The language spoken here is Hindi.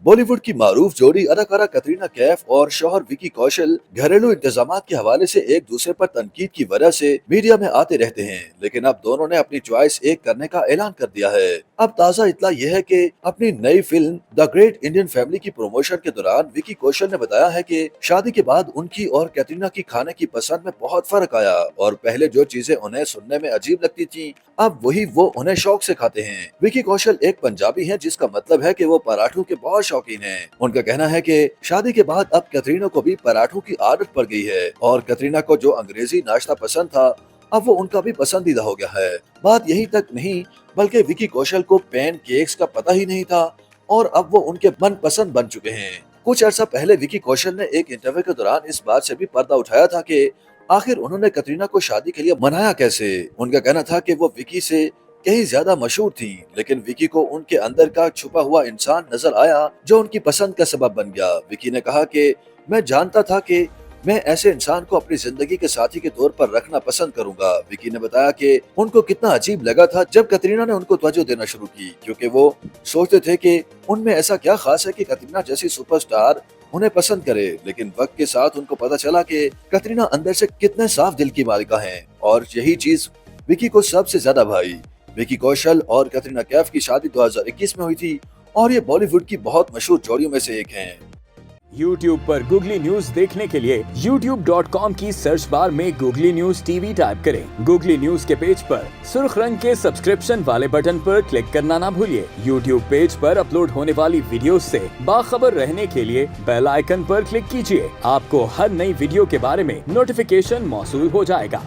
बॉलीवुड की मारूफ जोड़ी अदाकारा कतरीना कैफ और शौहर विकी कौशल घरेलू इंतजामात के हवाले से एक दूसरे पर तनकीद की वजह से मीडिया में आते रहते हैं, लेकिन अब दोनों ने अपनी चॉइस एक करने का ऐलान कर दिया है। अब ताज़ा इत्तला यह है कि अपनी नई film the great Indian family की प्रमोशन के दौरान विकी कौशल ने बताया है कि शादी के बाद उनकी और कैटरीना की खाने की पसंद में बहुत फर्क आया और पहले जो चीजें उन्हें सुनने में अजीब लगती थी, अब वही वो उन्हें शौक से खाते हैं। विकी कौशल एक पंजाबी हैं, जिसका मतलब है कि वो पराठों के बहुत शौकीन हैं। उनका कहना है कि शादी के बाद अब कैटरीना को भी पराठों की आदत पड़ गई है और कैटरीना को जो अंग्रेजी नाश्ता पसंद था, अब वो उनका भी पसंदीदा हो गया है। बात यही तक नहीं, बल्कि विकी कौशल को पैन केक्स का पता ही नहीं था और अब वो उनके मन पसंद बन चुके हैं। कुछ अर्सा पहले विकी कौशल ने एक इंटरव्यू के दौरान इस बात से भी पर्दा उठाया था कि आखिर उन्होंने कतरीना को शादी के लिए मनाया कैसे। उनका कहना था कि वो विकी से कहीं ज्यादा मशहूर थी, लेकिन विकी को उनके अंदर का छुपा हुआ इंसान नजर आया जो उनकी पसंद का सबब बन गया। विकी ने कहा कि मैं जानता था कि मैं ऐसे इंसान को अपनी जिंदगी के साथी के तौर पर रखना पसंद करूंगा। विकी ने बताया कि उनको कितना अजीब लगा था जब कतरीना ने उनको तवज्जो देना शुरू की, क्योंकि वो सोचते थे कि उनमें ऐसा क्या खास है कि कतरीना जैसी सुपरस्टार उन्हें पसंद करे। लेकिन वक्त के साथ उनको पता चला कि कतरीना अंदर से कितने साफ दिल की मालिका हैं और यही चीज विकी को सबसे ज्यादा भाई। विकी कौशल और कतरीना कैफ की शादी 2021 में हुई थी और ये बॉलीवुड की बहुत मशहूर जोड़ियों में से एक हैं। YouTube पर गूगली न्यूज देखने के लिए youtube.com की सर्च बार में गूगली न्यूज टीवी टाइप करें। गूगली न्यूज के पेज पर सुर्ख रंग के सब्सक्रिप्शन वाले बटन पर क्लिक करना ना भूलिए। YouTube पेज पर अपलोड होने वाली वीडियोस से बाखबर रहने के लिए बेल आइकन पर क्लिक कीजिए। आपको हर नई वीडियो के बारे में नोटिफिकेशन मौसूल हो जाएगा।